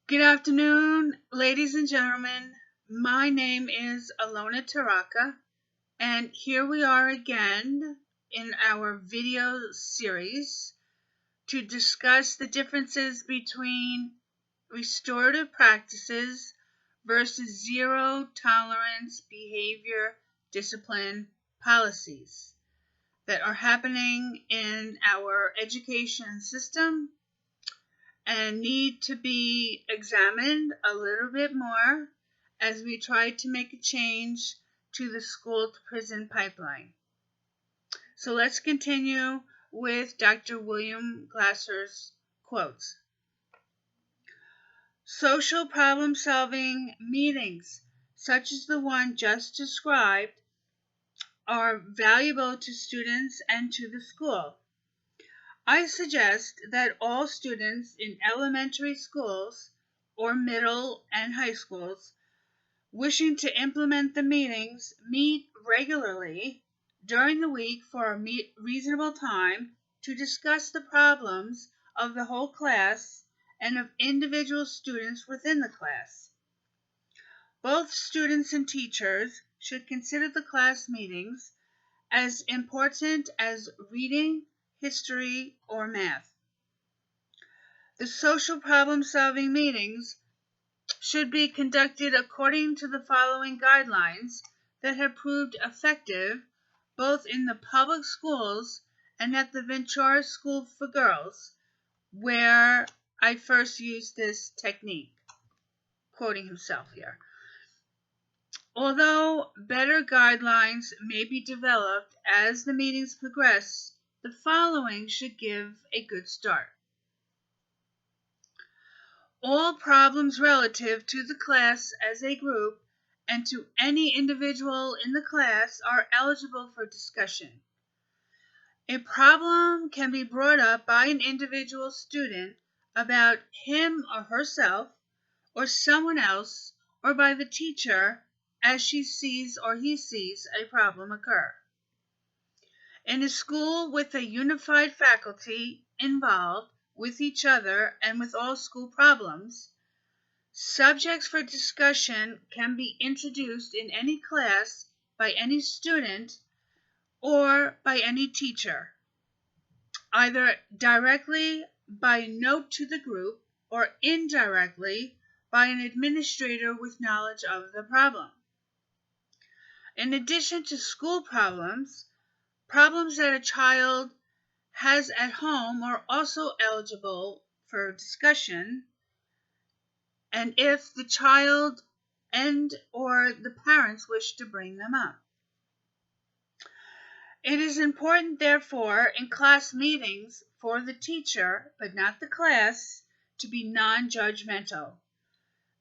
Good afternoon, ladies and gentlemen. My name is Alona Taraka, and here we are again in our video series to discuss the differences between restorative practices versus zero tolerance behavior discipline policies that are happening in our education system and need to be examined a little bit more as we try to make a change to the school to prison pipeline. So let's continue with Dr. William Glasser's quotes. Social problem solving meetings, such as the one just described, are valuable to students and to the school. I suggest that all students in elementary schools or middle and high schools wishing to implement the meetings meet regularly during the week for a reasonable time to discuss the problems of the whole class and of individual students within the class. Both students and teachers should consider the class meetings as important as reading, history, or math. The social problem-solving meetings should be conducted according to the following guidelines that have proved effective both in the public schools and at the Ventura School for Girls, where I first used this technique. Quoting himself here. Although better guidelines may be developed as the meetings progress, the following should give a good start. All problems relative to the class as a group and to any individual in the class are eligible for discussion. A problem can be brought up by an individual student about him or herself or someone else, or by the teacher as she sees or he sees a problem occur. In a school with a unified faculty involved with each other and with all school problems, subjects for discussion can be introduced in any class by any student or by any teacher, either directly by note to the group or indirectly by an administrator with knowledge of the problem. In addition to school problems, problems that a child has at home are also eligible for discussion, and if the child and or the parents wish to bring them up. It is important, therefore, in class meetings for the teacher, but not the class, to be non-judgmental.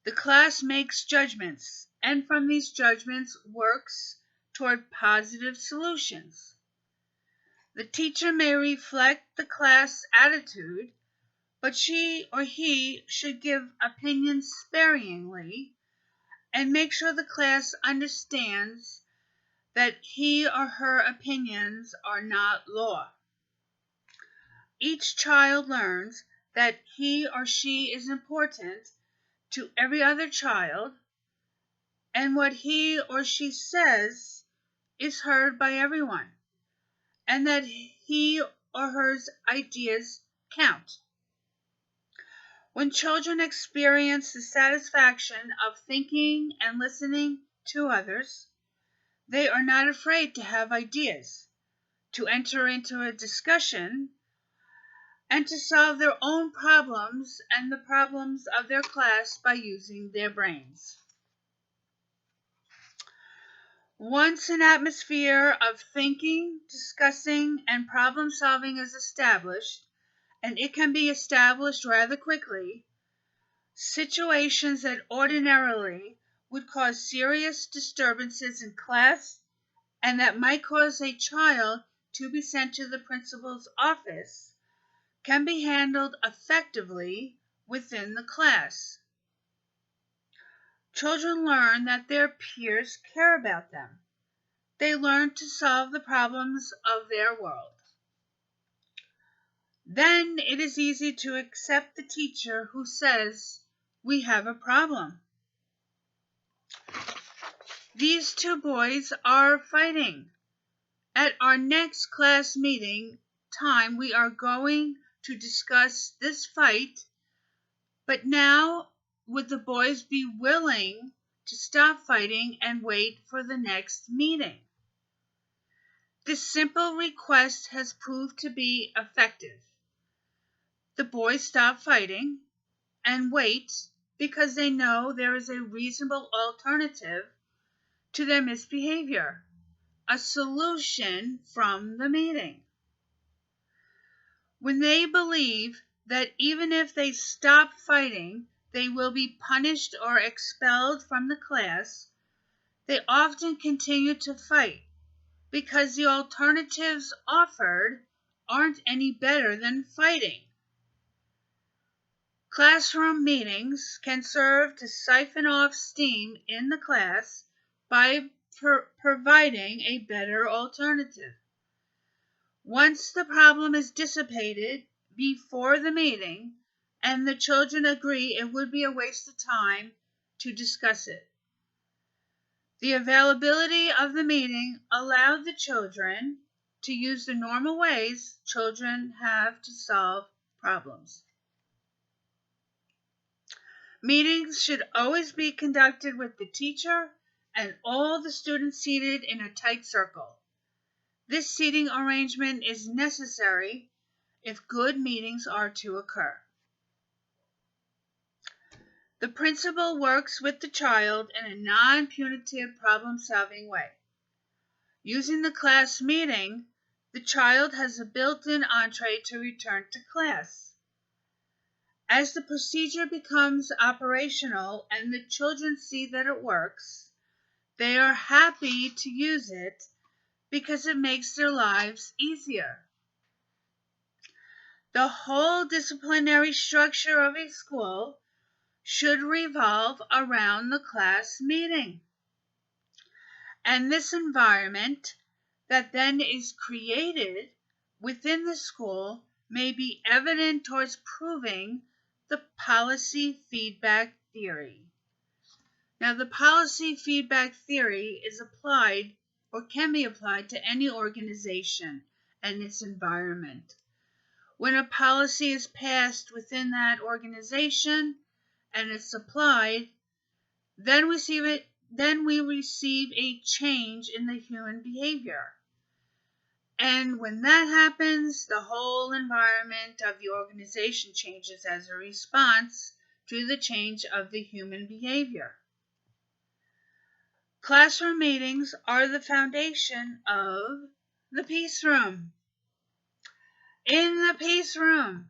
The class makes judgments, and from these judgments works toward positive solutions. The teacher may reflect the class attitude, but she or he should give opinions sparingly and make sure the class understands that he or her opinions are not law. Each child learns that he or she is important to every other child, and what he or she says is heard by everyone, and that he or her ideas count. When children experience the satisfaction of thinking and listening to others, they are not afraid to have ideas, to enter into a discussion, and to solve their own problems and the problems of their class by using their brains. Once an atmosphere of thinking, discussing, and problem solving is established, and it can be established rather quickly, situations that ordinarily would cause serious disturbances in class and that might cause a child to be sent to the principal's office can be handled effectively within the class. Children learn that their peers care about them. They learn to solve the problems of their world. Then it is easy to accept the teacher who says, we have a problem. These two boys are fighting. At our next class meeting time, we are going to discuss this fight, but now would the boys be willing to stop fighting and wait for the next meeting? This simple request has proved to be effective. The boys stop fighting and wait because they know there is a reasonable alternative to their misbehavior, a solution from the meeting. When they believe that even if they stop fighting, they will be punished or expelled from the class, they often continue to fight because the alternatives offered aren't any better than fighting. Classroom meetings can serve to siphon off steam in the class by providing a better alternative. Once the problem is dissipated before the meeting and the children agree it would be a waste of time to discuss it. The availability of the meeting allowed the children to use the normal ways children have to solve problems. Meetings should always be conducted with the teacher and all the students seated in a tight circle. This seating arrangement is necessary if good meetings are to occur. The principal works with the child in a non-punitive problem-solving way. Using the class meeting, the child has a built-in entree to return to class. As the procedure becomes operational and the children see that it works, they are happy to use it because it makes their lives easier. The whole disciplinary structure of a school should revolve around the class meeting. And this environment that then is created within the school may be evident towards proving the policy feedback theory. Now, the policy feedback theory is applied or can be applied to any organization and its environment. When a policy is passed within that organization and it's applied, then we receive a change in the human behavior. And when that happens, the whole environment of the organization changes as a response to the change of the human behavior. Classroom meetings are the foundation of the peace room. In the peace room,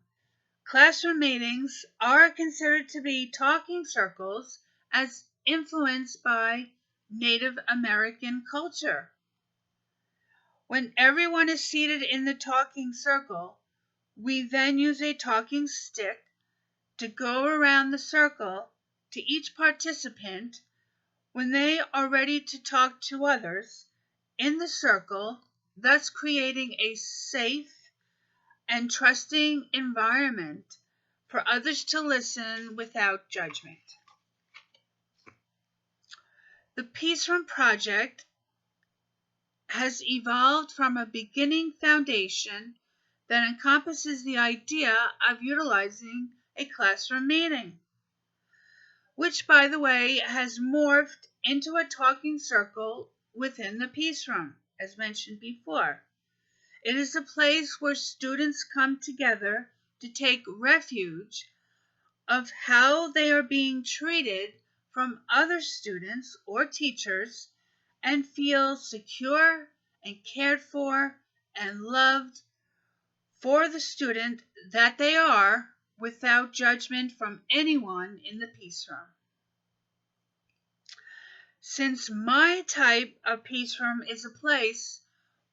classroom meetings are considered to be talking circles as influenced by Native American culture. When everyone is seated in the talking circle, we then use a talking stick to go around the circle to each participant when they are ready to talk to others in the circle, thus creating a safe and trusting environment for others to listen without judgment. The Peace Room Project has evolved from a beginning foundation that encompasses the idea of utilizing a classroom meeting, which, by the way, has morphed into a talking circle within the Peace Room, as mentioned before. It is a place where students come together to take refuge of how they are being treated from other students or teachers and feel secure and cared for and loved for the student that they are without judgment from anyone in the peace room. Since my type of peace room is a place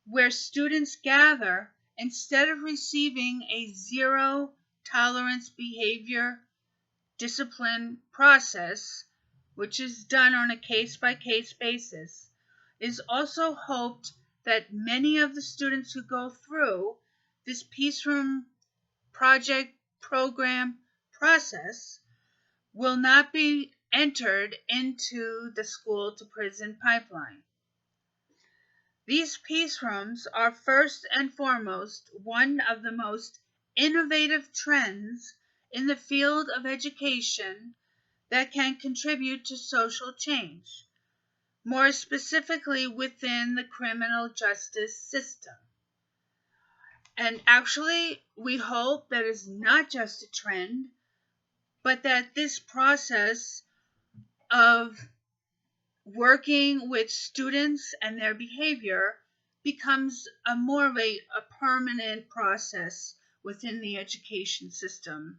where students gather instead of receiving a zero tolerance behavior discipline process, which is done on a case-by-case basis, it is also hoped that many of the students who go through this Peace Room project program process will not be entered into the school to prison pipeline. These peace rooms are first and foremost one of the most innovative trends in the field of education that can contribute to social change, more specifically within the criminal justice system. And actually, we hope that it's not just a trend, but that this process of working with students and their behavior becomes more of a permanent process within the education system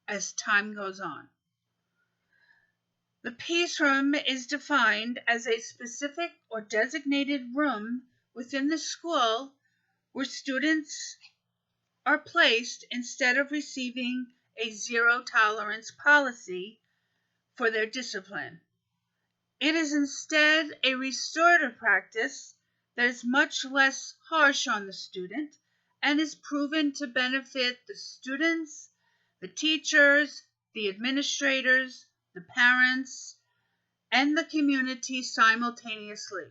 as time goes on. The peace room is defined as a specific or designated room within the school where students are placed instead of receiving a zero tolerance policy for their discipline. It is instead a restorative practice that is much less harsh on the student and is proven to benefit the students, the teachers, the administrators, the parents, and the community simultaneously.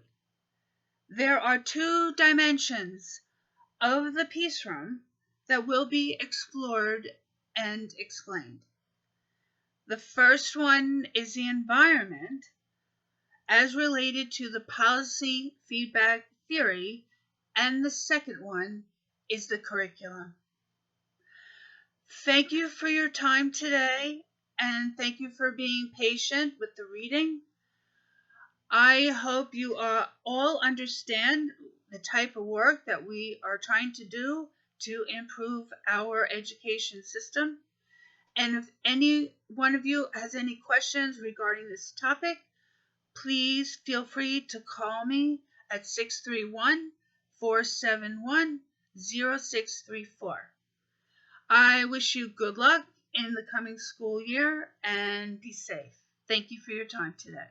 There are two dimensions of the peace room that will be explored and explained. The first one is the environment as related to the policy feedback theory, and the second one is the curriculum. Thank you for your time today, and thank you for being patient with the reading. I hope you all understand the type of work that we are trying to do to improve our education system. And if any one of you has any questions regarding this topic, please feel free to call me at 631-471-0634. I wish you good luck in the coming school year and be safe. Thank you for your time today.